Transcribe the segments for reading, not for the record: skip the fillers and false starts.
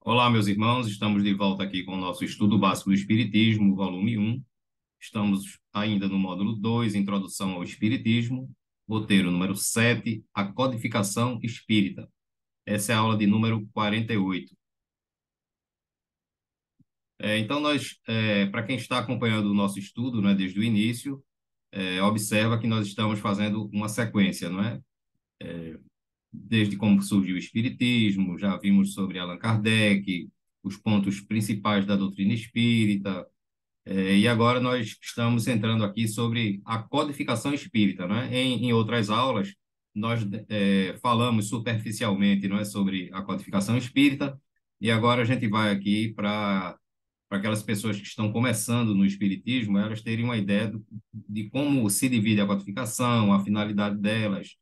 Olá, meus irmãos, estamos de volta aqui com o nosso estudo básico do Espiritismo, volume 1. Estamos ainda no módulo 2, Introdução ao Espiritismo, roteiro número 7, a codificação espírita. Essa é a aula de número 48. Então, para quem está acompanhando o nosso estudo, né, desde o início, observa que nós estamos fazendo uma sequência, não é? Desde como surgiu o Espiritismo, já vimos sobre Allan Kardec, os pontos principais da doutrina espírita. E agora nós estamos entrando aqui sobre a codificação espírita, né? Em outras aulas, nós falamos superficialmente, não é, sobre a codificação espírita, e agora a gente vai aqui para aquelas pessoas que estão começando no espiritismo, elas terem uma ideia de como se divide a codificação, a finalidade delas,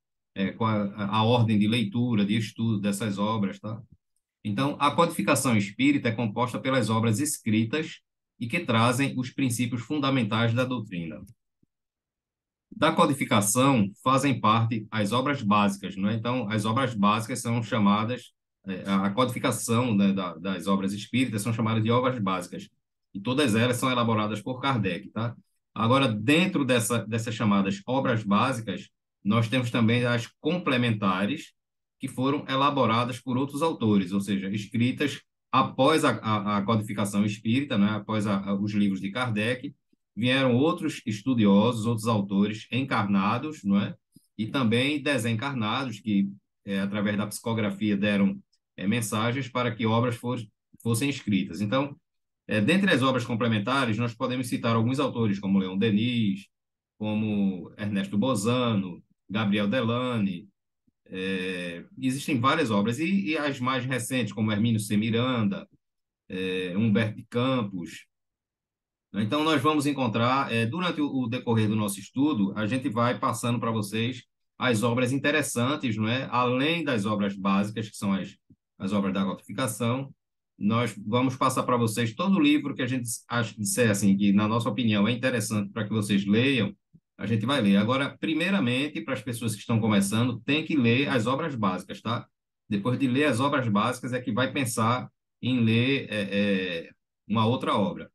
qual a ordem de leitura, de estudo dessas obras, tá? Então, a codificação espírita é composta pelas obras escritas e que trazem os princípios fundamentais da doutrina. Da codificação fazem parte as obras básicas, não é? Então, as obras básicas são chamadas, a codificação, né, das obras espíritas são chamadas de obras básicas, e todas elas são elaboradas por Kardec, tá? Agora, dentro dessas chamadas obras básicas, nós temos também as complementares, que foram elaboradas por outros autores, ou seja, escritas após a codificação espírita, né, após os livros de Kardec, vieram outros estudiosos, outros autores encarnados, não é? E também desencarnados, que, através da psicografia, deram mensagens para que obras fossem escritas. Então, dentre as obras complementares, nós podemos citar alguns autores, como Leon Denis, como Ernesto Bozano, Gabriel Delane. Existem várias obras, e as mais recentes, como Hermínio C. Miranda, Humberto de Campos. Então, nós vamos encontrar, durante o decorrer do nosso estudo, a gente vai passando para vocês as obras interessantes, não é? Além das obras básicas, que são as obras da codificação, nós vamos passar para vocês todo o livro que a gente disser, assim, que, na nossa opinião, é interessante para que vocês leiam, a gente vai ler. Agora, primeiramente, para as pessoas que estão começando, tem que ler as obras básicas, tá? Depois de ler as obras básicas, é que vai pensar em ler uma outra obra.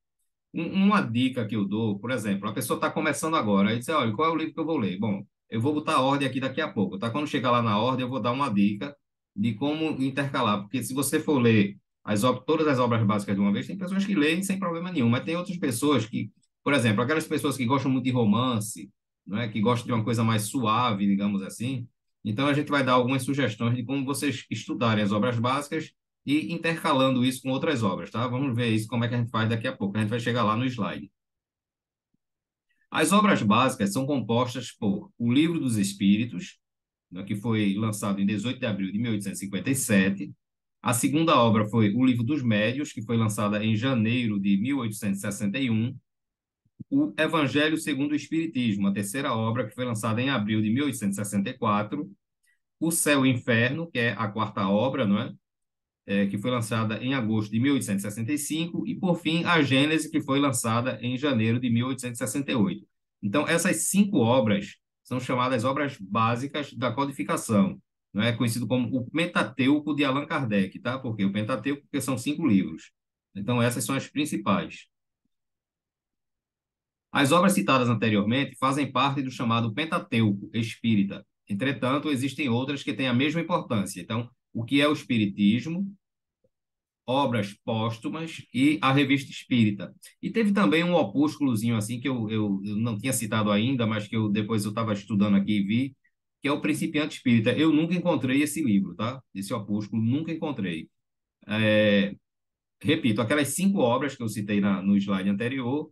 Uma dica que eu dou, por exemplo, a pessoa está começando agora, aí diz, olha, qual é o livro que eu vou ler? Bom, eu vou botar a ordem aqui daqui a pouco, tá? Quando chegar lá na ordem, eu vou dar uma dica de como intercalar, porque se você for ler todas as obras básicas de uma vez, tem pessoas que leem sem problema nenhum, mas tem outras pessoas que, por exemplo, aquelas pessoas que gostam muito de romance, não é? Que gostam de uma coisa mais suave, digamos assim. Então, a gente vai dar algumas sugestões de como vocês estudarem as obras básicas e intercalando isso com outras obras, tá? Vamos ver isso, como é que a gente faz daqui a pouco. A gente vai chegar lá no slide. As obras básicas são compostas por O Livro dos Espíritos, né, que foi lançado em 18 de abril de 1857. A segunda obra foi O Livro dos Médios, que foi lançada em janeiro de 1861. O Evangelho segundo o Espiritismo, a terceira obra, que foi lançada em abril de 1864. O Céu e o Inferno, que é a quarta obra, não é? Que foi lançada em agosto de 1865, e, por fim, a Gênese, que foi lançada em janeiro de 1868. Então, essas 5 obras são chamadas obras básicas da codificação, não é? Conhecido como o Pentateuco de Allan Kardec, tá? Porque o Pentateuco, porque são 5 livros. Então, essas são as principais. As obras citadas anteriormente fazem parte do chamado Pentateuco espírita. Entretanto, existem outras que têm a mesma importância. Então, o que é o Espiritismo, obras póstumas e a Revista Espírita. E teve também um opúsculozinho assim que eu não tinha citado ainda, mas que depois eu estava estudando aqui e vi, que é o Principiante Espírita. Eu nunca encontrei esse livro, tá? Esse opúsculo, nunca encontrei. É, Repito, aquelas 5 obras que eu citei no slide anterior,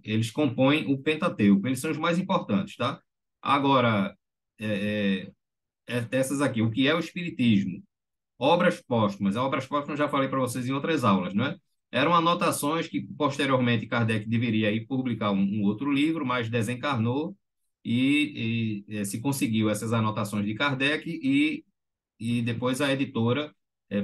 eles compõem o Pentateuco, eles são os mais importantes, tá? Agora, essas aqui, o que é o Espiritismo? Obras póstumas. Obras póstumas eu já falei para vocês em outras aulas, não é? Eram anotações que, posteriormente, Kardec deveria ir publicar um outro livro, mas desencarnou se conseguiu essas anotações de Kardec, e depois a editora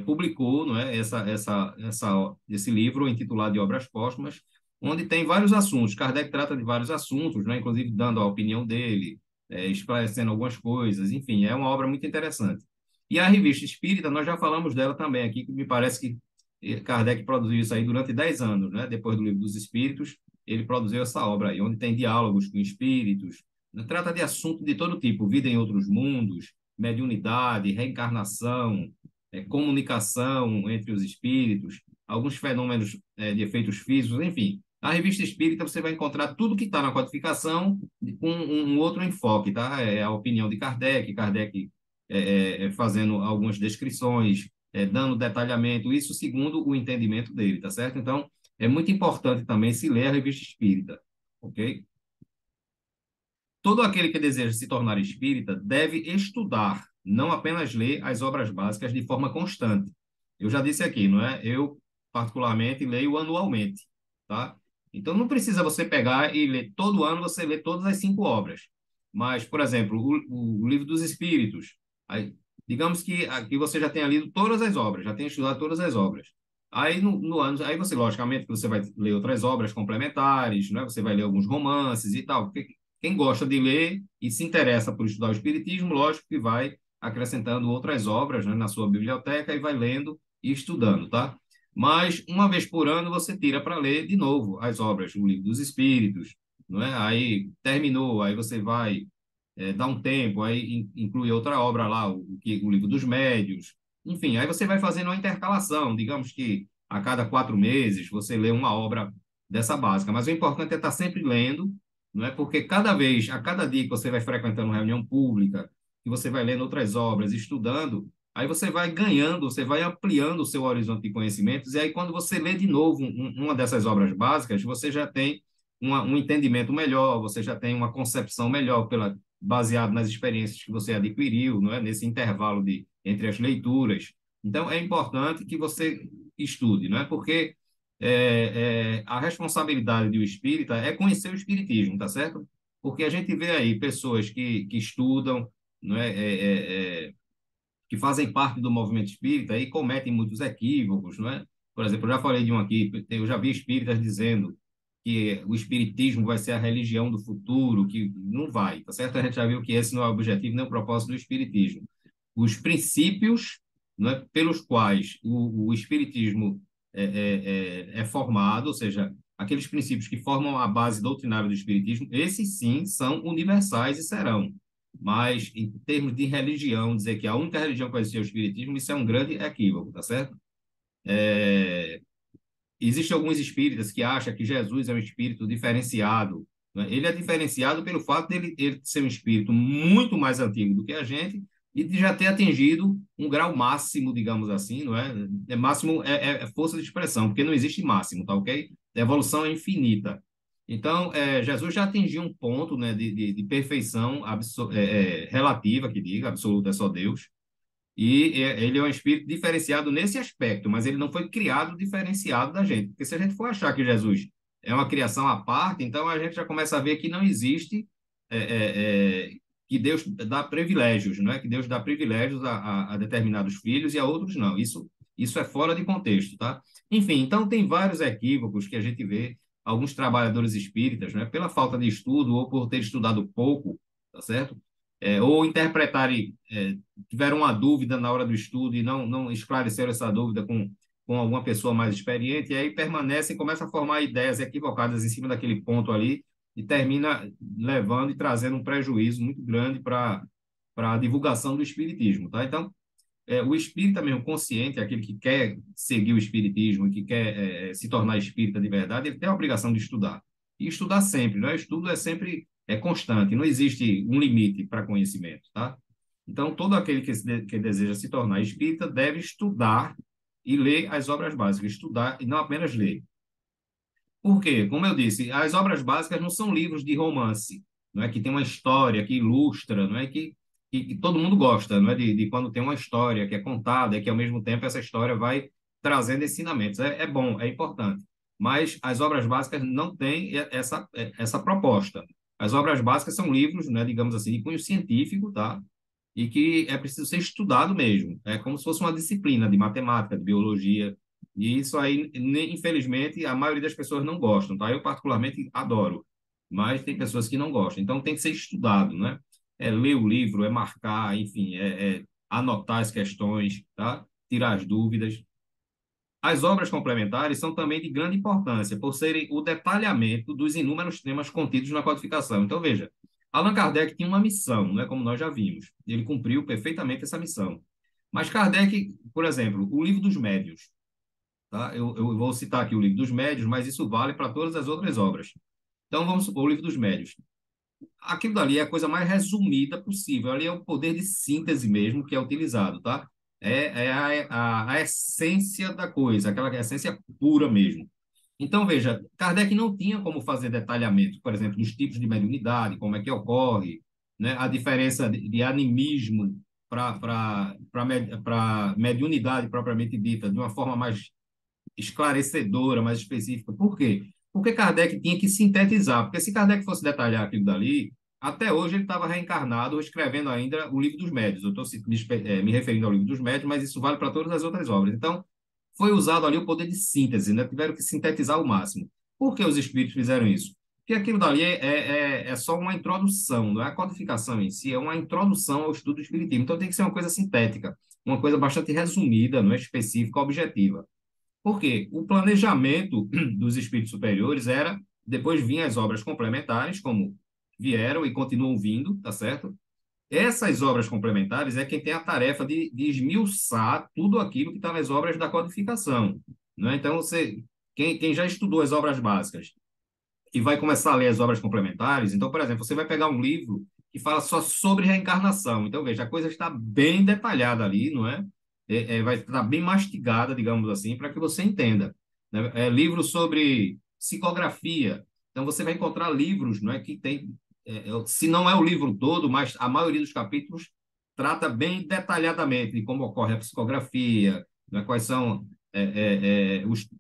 publicou, não é, esse livro intitulado de Obras Póstumas, onde tem vários assuntos. Kardec trata de vários assuntos, né, inclusive dando a opinião dele, esclarecendo algumas coisas. Enfim, é uma obra muito interessante. E a Revista Espírita, nós já falamos dela também aqui, que me parece que Kardec produziu isso aí durante 10 anos, né? Depois do Livro dos Espíritos, ele produziu essa obra aí, onde tem diálogos com espíritos, né? Trata de assuntos de todo tipo, vida em outros mundos, mediunidade, reencarnação, comunicação entre os espíritos, alguns fenômenos de efeitos físicos, enfim. Na Revista Espírita você vai encontrar tudo que está na codificação com um outro enfoque, tá? É a opinião de Kardec, Kardec fazendo algumas descrições, dando detalhamento, isso segundo o entendimento dele, tá certo? Então, é muito importante também se ler a Revista Espírita, ok? Todo aquele que deseja se tornar espírita deve estudar, não apenas ler as obras básicas de forma constante. Eu já disse aqui, não é? Eu, particularmente, leio anualmente, tá? Então, não precisa você pegar e ler todo ano, você lê todas as 5 obras. Mas, por exemplo, o Livro dos Espíritos, aí, digamos que aqui você já tenha lido todas as obras, já tenha estudado todas as obras. Aí, no ano, aí você, logicamente, você vai ler outras obras complementares, né? Você vai ler alguns romances e tal, porque quem gosta de ler e se interessa por estudar o Espiritismo, lógico que vai acrescentando outras obras, né, na sua biblioteca e vai lendo e estudando, tá? Mas uma vez por ano você tira para ler de novo as obras, o Livro dos Espíritos, não é? Aí terminou, aí você vai dar um tempo, aí inclui outra obra lá, o Livro dos Médios, enfim, aí você vai fazendo uma intercalação, digamos que a cada 4 meses você lê uma obra dessa básica, mas o importante é estar sempre lendo, não é? Porque cada vez, a cada dia que você vai frequentando uma reunião pública, que você vai lendo outras obras, estudando, aí você vai ganhando, você vai ampliando o seu horizonte de conhecimentos, e aí quando você lê de novo uma dessas obras básicas, você já tem um entendimento melhor, você já tem uma concepção melhor baseado nas experiências que você adquiriu, não é? Nesse intervalo entre as leituras. Então, é importante que você estude, não é? Porque a responsabilidade do espírita é conhecer o espiritismo, tá certo? Porque a gente vê aí pessoas que estudam, não é? Que fazem parte do movimento espírita e cometem muitos equívocos, não é? Por exemplo, eu já falei de um aqui, eu já vi espíritas dizendo que o espiritismo vai ser a religião do futuro, que não vai, tá certo? A gente já viu que esse não é o objetivo nem o propósito do espiritismo. Os princípios, não é, pelos quais o espiritismo é formado, ou seja, aqueles princípios que formam a base doutrinária do espiritismo, esses sim são universais e serão. Mas, em termos de religião, dizer que a única religião que vai existir é o espiritismo, isso é um grande equívoco, tá certo? É, Existem alguns espíritas que acham que Jesus é um espírito diferenciado, né? Ele é diferenciado pelo fato ele ser um espírito muito mais antigo do que a gente e de já ter atingido um grau máximo, digamos assim, não é? Máximo é força de expressão, porque não existe máximo, tá ok? A evolução é infinita. Então, Jesus já atingiu um ponto, né, de perfeição relativa, que diga, absoluta é só Deus, e ele é um espírito diferenciado nesse aspecto, mas ele não foi criado diferenciado da gente. Porque se a gente for achar que Jesus é uma criação à parte, então a gente já começa a ver que não existe, é, é, é, que Deus dá privilégios, não é? Que Deus dá privilégios a determinados filhos e a outros não. Isso é fora de contexto, tá? Enfim, então tem vários equívocos que a gente vê, alguns trabalhadores espíritas, né, pela falta de estudo ou por ter estudado pouco, tá certo? Ou interpretarem, tiveram uma dúvida na hora do estudo e não esclareceram essa dúvida com alguma pessoa mais experiente, e aí permanecem, começam a formar ideias equivocadas em cima daquele ponto ali, e termina levando e trazendo um prejuízo muito grande para a divulgação do espiritismo, tá? Então, o espírita mesmo consciente, aquele que quer seguir o espiritismo e que quer se tornar espírita de verdade, ele tem a obrigação de estudar. E estudar sempre, né? O estudo é sempre constante, não existe um limite para conhecimento, tá? Então, todo aquele que deseja se tornar espírita deve estudar e ler as obras básicas, estudar e não apenas ler. Por quê? Como eu disse, as obras básicas não são livros de romance, não é que tem uma história que ilustra, não é que todo mundo gosta, não é de quando tem uma história que é contada e que ao mesmo tempo essa história vai trazendo ensinamentos. É bom, é importante. Mas as obras básicas não têm essa proposta. As obras básicas são livros, né, digamos assim, de cunho científico, tá? E que é preciso ser estudado mesmo. É como se fosse uma disciplina de matemática, de biologia, e isso aí, infelizmente, a maioria das pessoas não gostam, tá? Eu, particularmente, adoro, mas tem pessoas que não gostam. Então, tem que ser estudado, né? É ler o livro, é marcar, enfim, anotar as questões, tá? Tirar as dúvidas. As obras complementares são também de grande importância, por serem o detalhamento dos inúmeros temas contidos na codificação. Então, veja, Allan Kardec tinha uma missão, né, como nós já vimos. Ele cumpriu perfeitamente essa missão. Mas Kardec, por exemplo, o Livro dos Médiuns, tá? Eu vou citar aqui o Livro dos Médiuns, mas isso vale para todas as outras obras. Então, vamos supor o Livro dos Médiuns. Aquilo dali é a coisa mais resumida possível. Ali é o poder de síntese mesmo que é utilizado, tá? A essência da coisa, aquela essência pura mesmo. Então, veja, Kardec não tinha como fazer detalhamento, por exemplo, dos tipos de mediunidade, como é que ocorre, né? A diferença de animismo para mediunidade propriamente dita, de uma forma mais esclarecedora, mais específica. Por quê? Porque Kardec tinha que sintetizar, porque se Kardec fosse detalhar aquilo dali, até hoje ele estava reencarnado, escrevendo ainda o Livro dos Médiuns. Eu estou me referindo ao Livro dos Médiuns, mas isso vale para todas as outras obras. Então, foi usado ali o poder de síntese, né? Tiveram que sintetizar ao máximo. Por que os espíritos fizeram isso? Porque aquilo dali é só uma introdução, não é a codificação em si, é uma introdução ao estudo do espiritismo. Então tem que ser uma coisa sintética, uma coisa bastante resumida, não é específica, objetiva. Porque o planejamento dos espíritos superiores era, depois vinham as obras complementares, como vieram e continuam vindo, tá certo? Essas obras complementares é quem tem a tarefa de esmiuçar tudo aquilo que está nas obras da codificação, né? Então, quem já estudou as obras básicas e vai começar a ler as obras complementares, então, por exemplo, você vai pegar um livro que fala só sobre reencarnação. Então, veja, a coisa está bem detalhada ali, não é? Vai estar bem mastigada, digamos assim, para que você entenda, né? Livro sobre psicografia. Então, você vai encontrar livros, não é, que tem, se não é o livro todo, mas a maioria dos capítulos trata bem detalhadamente de como ocorre a psicografia, né, quais são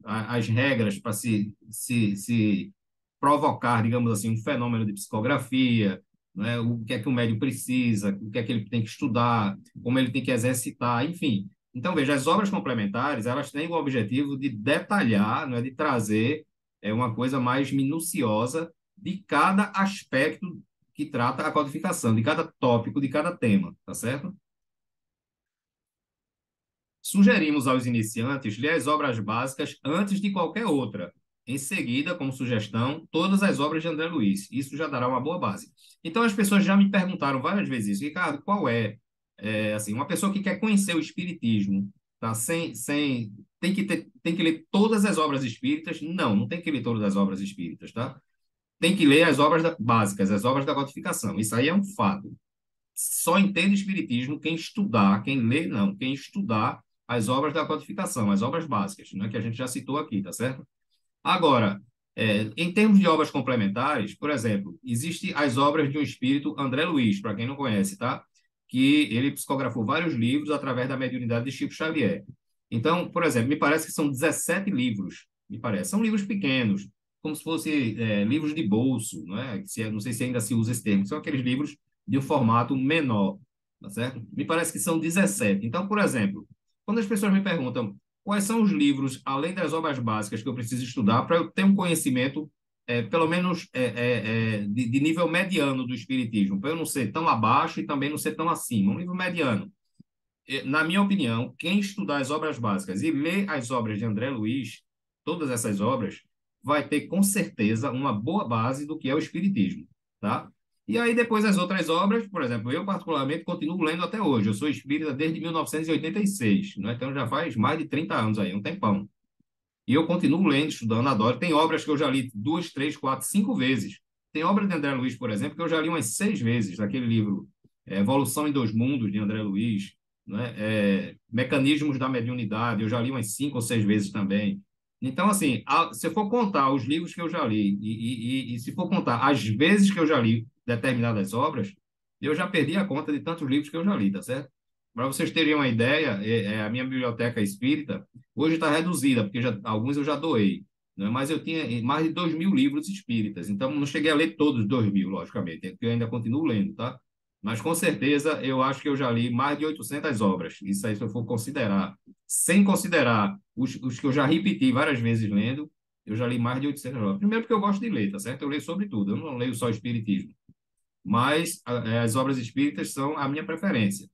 as regras para se provocar, digamos assim, um fenômeno de psicografia, né? O que é que o médium precisa, o que é que ele tem que estudar, como ele tem que exercitar, enfim. Então, veja, as obras complementares, elas têm o objetivo de detalhar, não é, de trazer uma coisa mais minuciosa de cada aspecto que trata a codificação, de cada tópico, de cada tema, tá certo? Sugerimos aos iniciantes ler as obras básicas antes de qualquer outra. Em seguida, como sugestão, todas as obras de André Luiz. Isso já dará uma boa base. Então, as pessoas já me perguntaram várias vezes isso. Ricardo, qual assim, uma pessoa que quer conhecer o espiritismo, tá? Tem que ler todas as obras espíritas? Não, não tem que ler todas as obras espíritas, tá? Tem que ler as obras básicas, as obras da codificação. Isso aí é um fato. Só entende espiritismo quem estudar, quem lê, não, quem estudar as obras da codificação, as obras básicas, né, que a gente já citou aqui, tá certo? Agora, em termos de obras complementares, por exemplo, existe as obras de um espírito, André Luiz, para quem não conhece, tá? Que ele psicografou vários livros através da mediunidade de Chico Xavier. Então, por exemplo, me parece que são 17 livros, me parece. São livros pequenos, como se fossem livros de bolso, não é? Não sei se ainda se usa esse termo, são aqueles livros de um formato menor, tá certo? Me parece que são 17. Então, por exemplo, quando as pessoas me perguntam quais são os livros, além das obras básicas, que eu preciso estudar para eu ter um conhecimento, pelo menos, de nível mediano do Espiritismo, para eu não ser tão abaixo e também não ser tão acima, um nível mediano. Na minha opinião, quem estudar as obras básicas e ler as obras de André Luiz, todas essas obras, vai ter com certeza uma boa base do que é o Espiritismo, tá? E aí depois as outras obras, por exemplo, eu particularmente continuo lendo até hoje. Eu sou espírita desde 1986, né? Então já faz mais de 30 anos aí, um tempão. E eu continuo lendo, estudando, adoro. Tem obras que eu já li duas, três, quatro, cinco vezes. Tem obra de André Luiz, por exemplo, que eu já li umas 6 vezes, daquele livro Evolução em Dois Mundos, de André Luiz, né? Mecanismos da Mediunidade, eu já li umas 5 ou 6 vezes também. Então, assim, se eu for contar os livros que eu já li e se for contar as vezes que eu já li determinadas obras, eu já perdi a conta de tantos livros que eu já li, tá certo? Para vocês terem uma ideia, a minha biblioteca espírita hoje está reduzida, porque alguns eu já doei, né? Mas eu tinha mais de 2.000 livros espíritas, então não cheguei a ler todos os 2.000, logicamente, porque eu ainda continuo lendo, tá? Mas com certeza eu acho que eu já li mais de 800 obras, isso aí se eu for considerar, sem considerar os que eu já repeti várias vezes lendo, eu já li mais de 800 obras. Primeiro porque eu gosto de ler, tá certo? Eu leio sobre tudo, eu não leio só espiritismo, mas as obras espíritas são a minha preferência.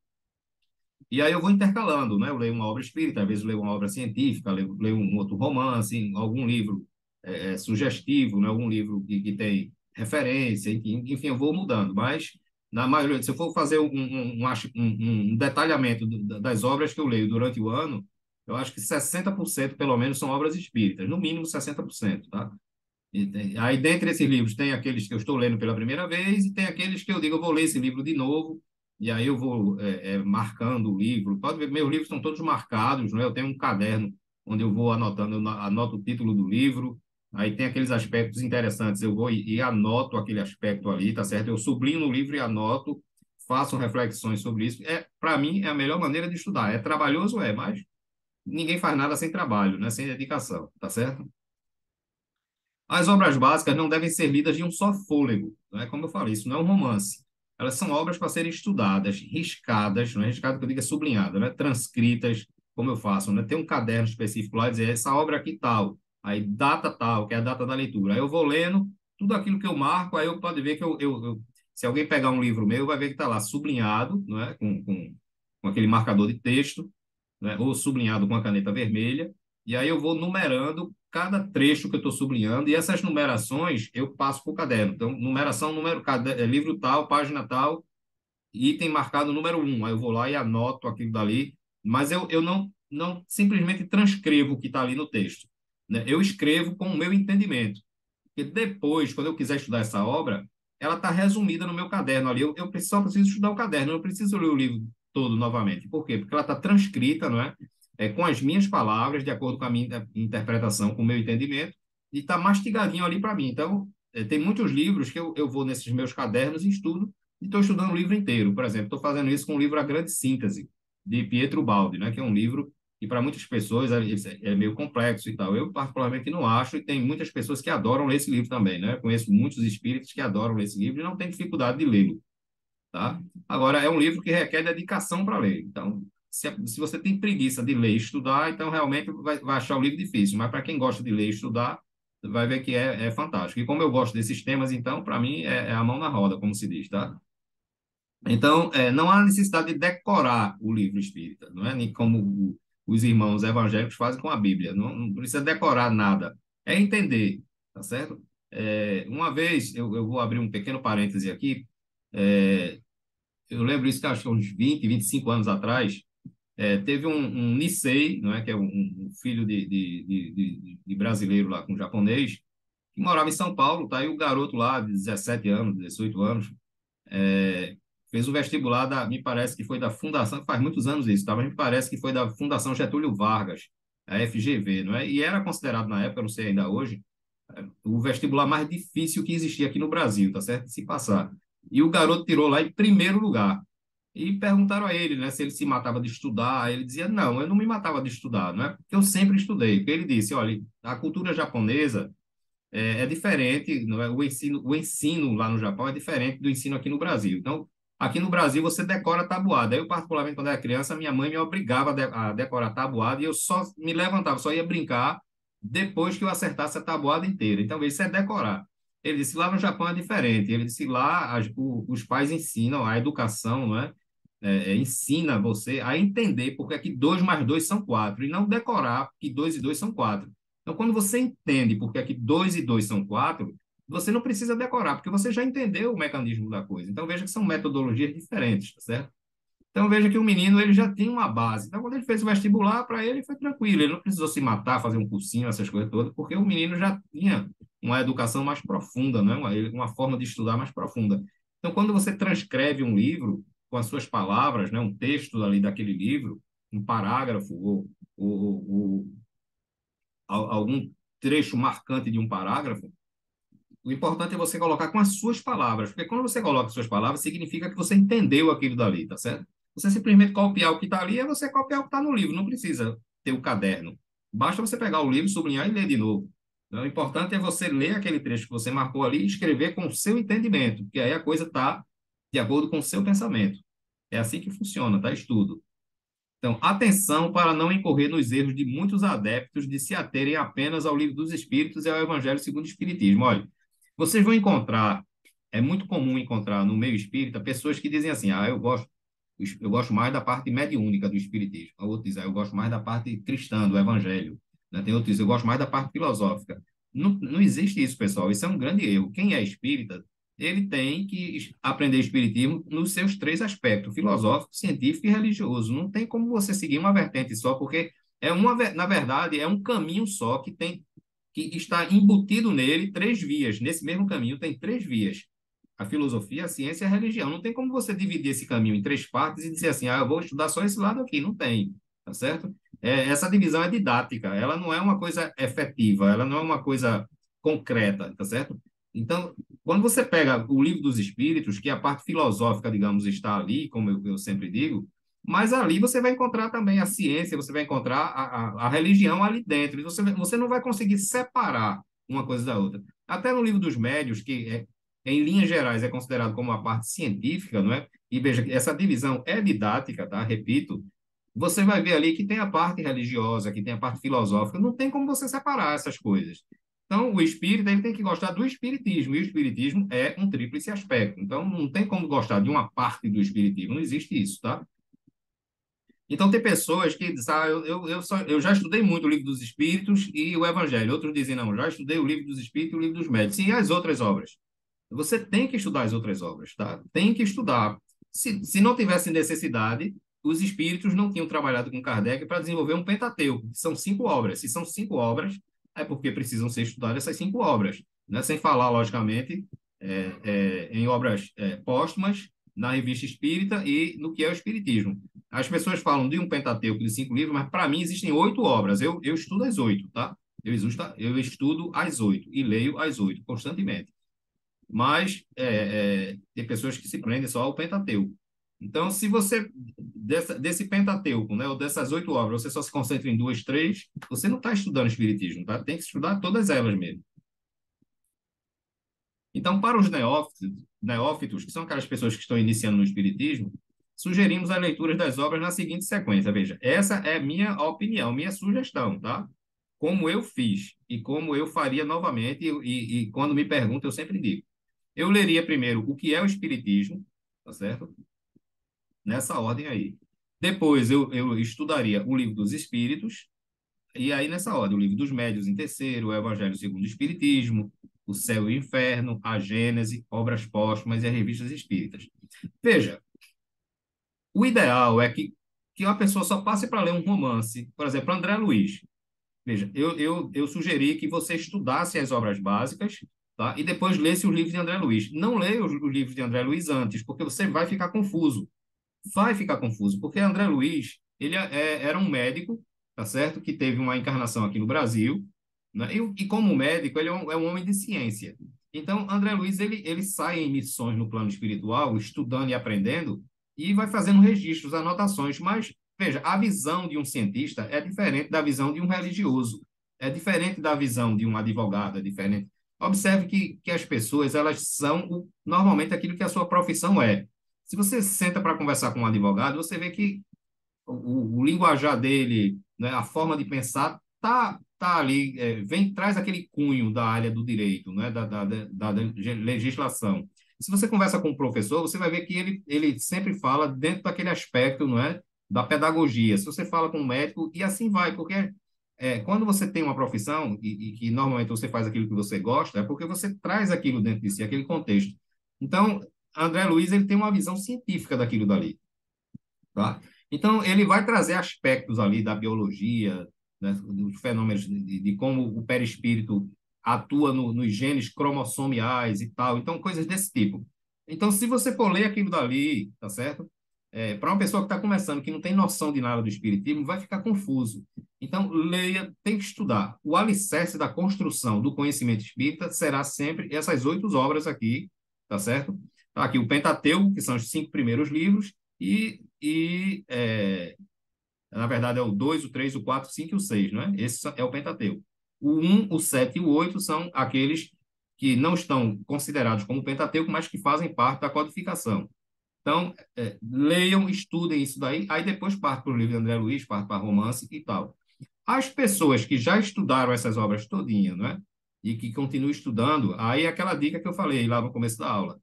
E aí eu vou intercalando, né? Eu leio uma obra espírita, às vezes eu leio uma obra científica, leio um outro romance, algum livro sugestivo, né? Algum livro que tem referência, enfim, eu vou mudando. Mas, na maioria, se eu for fazer um detalhamento das obras que eu leio durante o ano, eu acho que 60% pelo menos são obras espíritas, no mínimo 60%, tá? Aí, dentre esses livros, tem aqueles que eu estou lendo pela primeira vez e tem aqueles que eu digo, eu vou ler esse livro de novo, e aí eu vou marcando o livro. Pode ver, meus livros são todos marcados, né? Eu tenho um caderno onde eu vou anotando, eu anoto o título do livro, aí tem aqueles aspectos interessantes, eu vou e anoto aquele aspecto ali, tá certo? Eu sublinho no livro e anoto, faço reflexões sobre isso. Para mim, é a melhor maneira de estudar. É trabalhoso, mas ninguém faz nada sem trabalho, né? Sem dedicação, tá certo? As obras básicas não devem ser lidas de um só fôlego, né? Como eu falei, isso não é um romance. Elas são obras para serem estudadas, riscadas, não é riscado que eu diga sublinhada, né? Transcritas, como eu faço, né? Tem um caderno específico lá, dizer essa obra aqui tal, aí data tal, que é a data da leitura. Aí eu vou lendo tudo aquilo que eu marco, aí eu pode ver que se alguém pegar um livro meu, vai ver que está lá sublinhado, não é? Com aquele marcador de texto, né, ou sublinhado com a caneta vermelha, e aí eu vou numerando cada trecho que eu estou sublinhando, e essas numerações eu passo para o caderno. Então, numeração, livro tal, página tal, item marcado número 1. Aí eu vou lá e anoto aquilo dali, mas eu não simplesmente transcrevo o que está ali no texto, né? Eu escrevo com o meu entendimento. Porque depois, quando eu quiser estudar essa obra, ela está resumida no meu caderno ali. Eu só preciso estudar o caderno, eu não preciso ler o livro todo novamente. Por quê? Porque ela está transcrita, não é? Com as minhas palavras, de acordo com a minha interpretação, com o meu entendimento, e está mastigadinho ali para mim. Então, tem muitos livros que eu vou nesses meus cadernos e estudo, e estou estudando o livro inteiro. Por exemplo, estou fazendo isso com o livro A Grande Síntese, de Pietro Baldi, né? Que é um livro e para muitas pessoas é meio complexo e tal. Eu, particularmente, não acho, e tem muitas pessoas que adoram ler esse livro também, né? Conheço muitos espíritos que adoram ler esse livro e não têm dificuldade de lê-lo, tá? Agora, é um livro que requer dedicação para ler. Então, se você tem preguiça de ler e estudar, então realmente vai achar o livro difícil. Mas para quem gosta de ler e estudar, vai ver que é fantástico. E como eu gosto desses temas, então, para mim, é a mão na roda, como se diz, tá? Então, não há necessidade de decorar o livro espírita, não é? Nem como os irmãos evangélicos fazem com a Bíblia. Não precisa decorar nada. É entender, tá certo? Uma vez, eu vou abrir um pequeno parêntese aqui. é, eu lembro isso que acho que uns 20, 25 anos atrás, teve um Nisei, não é? Que é um filho de brasileiro lá com japonês, que morava em São Paulo, tá? E o garoto lá, de 17 anos, 18 anos, é, fez o vestibular me parece que foi da Fundação, faz muitos anos isso, tá? Mas me parece que foi da Fundação Getúlio Vargas, a FGV, não é? E era considerado na época, não sei ainda hoje, o vestibular mais difícil que existia aqui no Brasil, tá certo? Se passar. E o garoto tirou lá em primeiro lugar. E perguntaram a ele, né, se ele se matava de estudar. Ele dizia, não, eu não me matava de estudar, não é? Porque eu sempre estudei. Porque ele disse, olha, a cultura japonesa é diferente, não é? O ensino lá no Japão é diferente do ensino aqui no Brasil. Então, aqui no Brasil você decora tabuada. Eu, particularmente, quando era criança, minha mãe me obrigava a decorar tabuada e eu só me levantava, só ia brincar depois que eu acertasse a tabuada inteira. Então, isso é decorar. Ele disse, lá no Japão é diferente. Ele disse, lá os pais ensinam, a educação, não é? Ensina você a entender porque é que 2 mais 2 são 4 e não decorar que 2 e 2 são 4. Então, quando você entende porque é que 2 e 2 são 4, você não precisa decorar, porque você já entendeu o mecanismo da coisa. Então, veja que são metodologias diferentes, tá certo? Então, veja que o menino ele já tinha uma base. Então, quando ele fez o vestibular, para ele foi tranquilo. Ele não precisou se matar, fazer um cursinho, essas coisas todas, porque o menino já tinha uma educação mais profunda, né? Uma forma de estudar mais profunda. Então, quando você transcreve um livro com as suas palavras, né? Um texto ali daquele livro, um parágrafo ou algum trecho marcante de um parágrafo, o importante é você colocar com as suas palavras, porque quando você coloca as suas palavras, significa que você entendeu aquilo dali, tá certo? Você simplesmente copiar o que está ali, é você copiar o que está no livro, não precisa ter o caderno. Basta você pegar o livro, sublinhar e ler de novo. Então, o importante é você ler aquele trecho que você marcou ali e escrever com o seu entendimento, porque aí a coisa está de acordo com o seu pensamento. É assim que funciona, tá? Estudo. Então, atenção para não incorrer nos erros de muitos adeptos de se aterem apenas ao livro dos Espíritos e ao Evangelho segundo o Espiritismo. Olha, vocês vão encontrar, é muito comum encontrar no meio espírita pessoas que dizem assim: ah, eu gosto. Eu gosto mais da parte mediúnica do espiritismo. A outro diz, eu gosto mais da parte cristã, do evangelho. Né? Tem outro diz, eu gosto mais da parte filosófica. Não existe isso, pessoal. Isso é um grande erro. Quem é espírita, ele tem que aprender espiritismo nos seus três aspectos, filosófico, científico e religioso. Não tem como você seguir uma vertente só, porque na verdade, é um caminho só que está embutido nele três vias. Nesse mesmo caminho tem três vias: a filosofia, a ciência e a religião. Não tem como você dividir esse caminho em três partes e dizer assim, eu vou estudar só esse lado aqui. Não tem, tá certo? Essa divisão é didática, ela não é uma coisa efetiva, ela não é uma coisa concreta, tá certo? Então, quando você pega o Livro dos Espíritos, que a parte filosófica, digamos, está ali, como eu sempre digo, mas ali você vai encontrar também a ciência, você vai encontrar a religião ali dentro. E você não vai conseguir separar uma coisa da outra. Até no Livro dos Médios, que em linhas gerais é considerado como a parte científica, não é? E veja que essa divisão é didática, tá? Repito, você vai ver ali que tem a parte religiosa, que tem a parte filosófica, não tem como você separar essas coisas. Então, o espírita ele tem que gostar do espiritismo, e o espiritismo é um tríplice aspecto. Então, não tem como gostar de uma parte do espiritismo, não existe isso, tá? Então, tem pessoas que dizem, eu já estudei muito o livro dos Espíritos e o Evangelho. Outros dizem, não, já estudei o livro dos Espíritos e o livro dos Médios. E as outras obras? Você tem que estudar as outras obras, tá? Tem que estudar. Se não tivesse necessidade, os Espíritos não tinham trabalhado com Kardec para desenvolver um Pentateuco, que são 5 obras. Se são 5 obras, é porque precisam ser estudadas essas 5 obras, né? Sem falar, logicamente, em obras póstumas, na Revista Espírita e no que é o Espiritismo. As pessoas falam de um Pentateuco de 5 livros, mas para mim existem 8 obras. Eu estudo as 8, tá? Eu estudo as 8 e leio as 8 constantemente. Mas tem pessoas que se prendem só ao Pentateuco. Então, se você, desse Pentateuco, né, ou dessas 8 obras, você só se concentra em 2, 3, você não está estudando Espiritismo, tá? Tem que estudar todas elas mesmo. Então, para os neófitos, que são aquelas pessoas que estão iniciando no Espiritismo, sugerimos a leitura das obras na seguinte sequência. Veja, essa é minha opinião, minha sugestão, tá? Como eu fiz e como eu faria novamente, e quando me perguntam, eu sempre digo. Eu leria primeiro o que é o Espiritismo, tá certo? Nessa ordem aí. Depois eu estudaria o Livro dos Espíritos, e aí nessa ordem, o Livro dos Médios em terceiro, o Evangelho segundo o Espiritismo, o Céu e o Inferno, a Gênese, Obras Póstumas e as Revistas Espíritas. Veja, o ideal é que uma pessoa só passe para ler um romance, por exemplo, André Luiz. Veja, eu sugeri que você estudasse as obras básicas, tá? E depois lesse os livros de André Luiz. Não leia os livros de André Luiz antes, porque você vai ficar confuso. Vai ficar confuso, porque André Luiz, ele era um médico, tá certo? Que teve uma encarnação aqui no Brasil, né? E como médico, ele é um homem de ciência. Então, André Luiz, ele sai em missões no plano espiritual, estudando e aprendendo, e vai fazendo registros, anotações, mas veja, a visão de um cientista é diferente da visão de um religioso, é diferente da visão de um advogado, é diferente. Observe que as pessoas, elas são normalmente aquilo que a sua profissão é. Se você senta para conversar com um advogado, você vê que o linguajar dele, né, a forma de pensar, tá ali, traz aquele cunho da área do direito, né, da legislação. Se você conversa com um professor, você vai ver que ele sempre fala dentro daquele aspecto, não é, da pedagogia. Se você fala com um médico, e assim vai, porque quando você tem uma profissão e que normalmente você faz aquilo que você gosta, é porque você traz aquilo dentro de si, aquele contexto. Então, André Luiz ele tem uma visão científica daquilo dali, tá? Então, ele vai trazer aspectos ali da biologia, né, dos fenômenos de como o perispírito atua nos genes cromossomiais e tal. Então, coisas desse tipo. Então, se você for ler aquilo dali, tá certo? Para uma pessoa que está começando, que não tem noção de nada do espiritismo, vai ficar confuso. Então, leia, tem que estudar. O alicerce da construção do conhecimento espírita será sempre essas 8 obras aqui, tá certo? Tá aqui o Pentateuco, que são os 5 primeiros livros, na verdade, é o 2, o 3, o 4, o 5 e o 6, não é? Esse é o Pentateuco. O 1, o 7 e o 8 são aqueles que não estão considerados como Pentateuco, mas que fazem parte da codificação. Então, leiam, estudem isso daí, aí depois parte para o livro de André Luiz, parte para romance e tal. As pessoas que já estudaram essas obras todinhas, né? E que continuam estudando, aí é aquela dica que eu falei lá no começo da aula.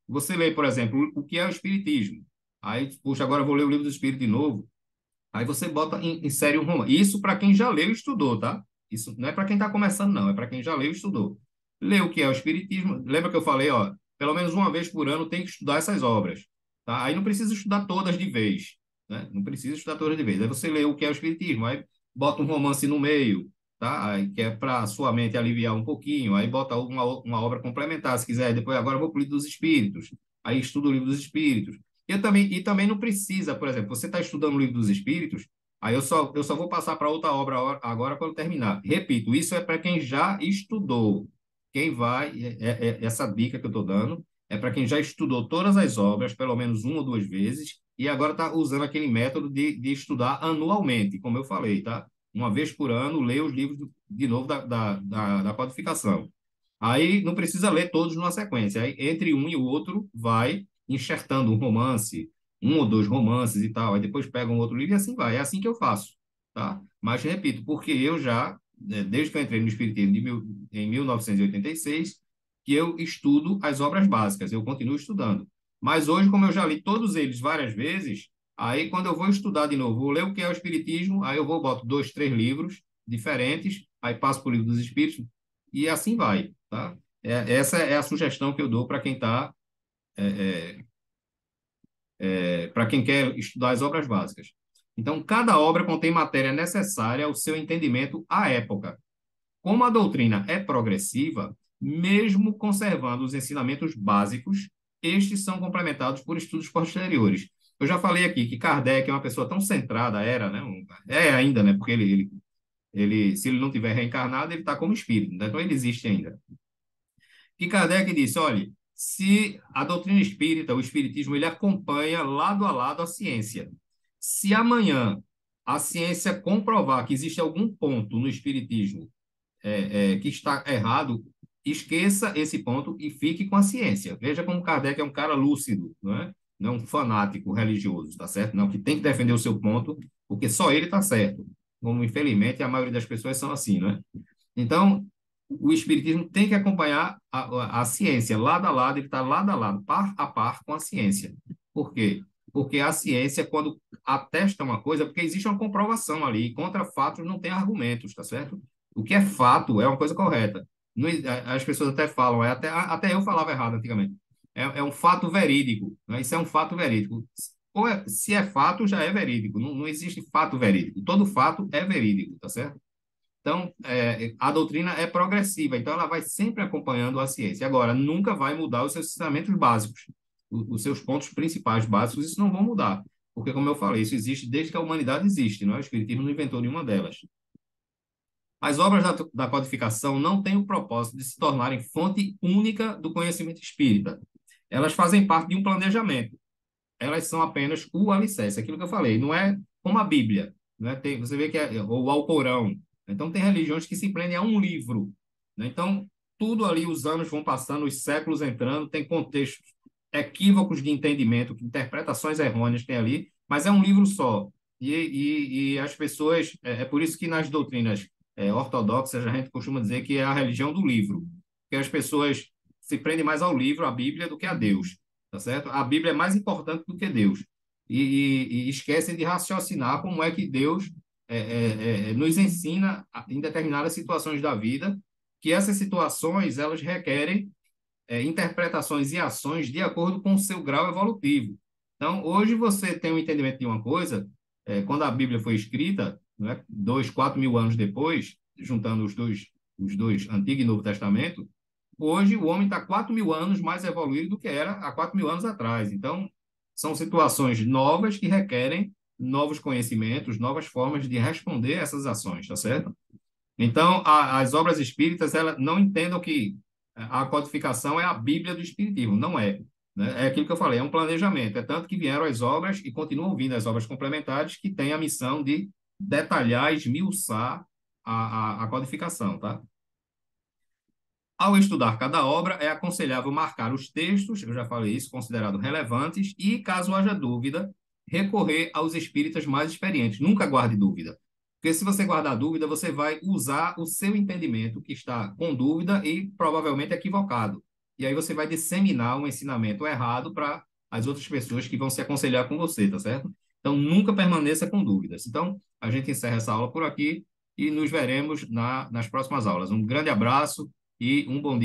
Você lê, por exemplo, o que é o Espiritismo, Aí, puxa, agora eu vou ler o Livro do Espírito de novo. Aí você bota, insere um romance. Isso para quem já leu e estudou, tá? Isso não é para quem está começando, não. É para quem já leu e estudou. Leu o que é o Espiritismo. Lembra que eu falei, ó, pelo menos uma vez por ano tem que estudar essas obras, tá? Aí não precisa estudar todas de vez, né? Não precisa estudar todas de vez. Aí você lê o que é o Espiritismo, aí bota um romance no meio, tá? Aí que é para sua mente aliviar um pouquinho. Aí bota uma obra complementar, se quiser. Depois, agora eu vou para o Livro dos Espíritos. Aí estuda o Livro dos Espíritos. E também não precisa, por exemplo, você está estudando o Livro dos Espíritos, aí eu só vou passar para outra obra agora quando terminar. Repito, isso é para quem já estudou. Quem vai, essa dica que eu estou dando, é para quem já estudou todas as obras, pelo menos uma ou duas vezes, e agora está usando aquele método de estudar anualmente, como eu falei, tá? Uma vez por ano, lê os livros de novo da codificação. Aí não precisa ler todos numa sequência. Aí, entre um e o outro, vai enxertando um romance, um ou dois romances e tal. Aí depois pega um outro livro e assim vai. É assim que eu faço, tá? Mas, repito, porque eu já, desde que eu entrei no Espiritismo em 1986, que eu estudo as obras básicas, eu continuo estudando. Mas hoje, como eu já li todos eles várias vezes, aí quando eu vou estudar de novo, vou ler o que é o Espiritismo, aí eu vou, boto dois, três livros diferentes, aí passo para o Livro dos Espíritos, e assim vai, tá? Essa é a sugestão que eu dou para quem está, para quem quer estudar as obras básicas. Então, cada obra contém matéria necessária ao seu entendimento à época. Como a doutrina é progressiva, mesmo conservando os ensinamentos básicos, estes são complementados por estudos posteriores. Eu já falei aqui que Kardec é uma pessoa tão centrada, era, né? É ainda, né? Porque se ele não tiver reencarnado, ele está como espírito, né? Então ele existe ainda. Que Kardec disse, olha, se a doutrina espírita, o espiritismo, ele acompanha lado a lado a ciência. Se amanhã a ciência comprovar que existe algum ponto no espiritismo que está errado, esqueça esse ponto e fique com a ciência. Veja como Kardec é um cara lúcido, não é? Não é um fanático religioso, tá certo? Não, que tem que defender o seu ponto, porque só ele está certo. Como, infelizmente, a maioria das pessoas são assim, não é? Então, o espiritismo tem que acompanhar a ciência, lado a lado, ele está lado a lado, par a par com a ciência. Por quê? Porque a ciência, quando atesta uma coisa, porque existe uma comprovação ali, e contra fatos não tem argumentos, tá certo? O que é fato é uma coisa correta. As pessoas até falam, até eu falava errado antigamente. É um fato verídico, né? Isso é um fato verídico. Se é fato, já é verídico. Não existe fato verídico. Todo fato é verídico, tá certo? Então, a doutrina é progressiva, então ela vai sempre acompanhando a ciência. Agora, nunca vai mudar os seus ensinamentos básicos, os seus pontos principais básicos, isso não vão mudar. Porque, como eu falei, isso existe desde que a humanidade existe, não é? O Espiritismo não inventou nenhuma delas. As obras da codificação não têm o propósito de se tornarem fonte única do conhecimento espírita. Elas fazem parte de um planejamento. Elas são apenas o alicerce, aquilo que eu falei. Não é como a Bíblia, né? Você vê que ou o Alcorão. Então, tem religiões que se prendem a um livro, né? Então, tudo ali, os anos vão passando, os séculos entrando, tem contextos equívocos de entendimento, interpretações errôneas que tem ali, mas é um livro só. E as pessoas, é por isso que nas doutrinas ortodoxas a gente costuma dizer que é a religião do livro, que as pessoas se prendem mais ao livro, à Bíblia, do que a Deus, tá certo? A Bíblia é mais importante do que Deus. E esquecem de raciocinar como é que Deus nos ensina em determinadas situações da vida, que essas situações elas requerem interpretações e ações de acordo com o seu grau evolutivo. Então, hoje você tem um entendimento de uma coisa, quando a Bíblia foi escrita, né, 2, 4 mil anos depois, juntando os dois Antigo e Novo Testamento, hoje o homem está 4 mil anos mais evoluído do que era há 4 mil anos atrás. Então, são situações novas que requerem novos conhecimentos, novas formas de responder a essas ações, tá certo? Então, as obras espíritas, elas não entendam que a codificação é a Bíblia do Espiritismo, não é. Né? É aquilo que eu falei, é um planejamento. É tanto que vieram as obras e continuam vindo as obras complementares que têm a missão de detalhar, esmiuçar a codificação, tá? Ao estudar cada obra, é aconselhável marcar os textos, eu já falei isso, considerados relevantes, e, caso haja dúvida, recorrer aos espíritas mais experientes. Nunca guarde dúvida. Porque se você guardar dúvida, você vai usar o seu entendimento, que está com dúvida e provavelmente equivocado. E aí você vai disseminar um ensinamento errado para as outras pessoas que vão se aconselhar com você, tá certo? Então, nunca permaneça com dúvidas. Então, a gente encerra essa aula por aqui e nos veremos nas próximas aulas. Um grande abraço e um bom dia.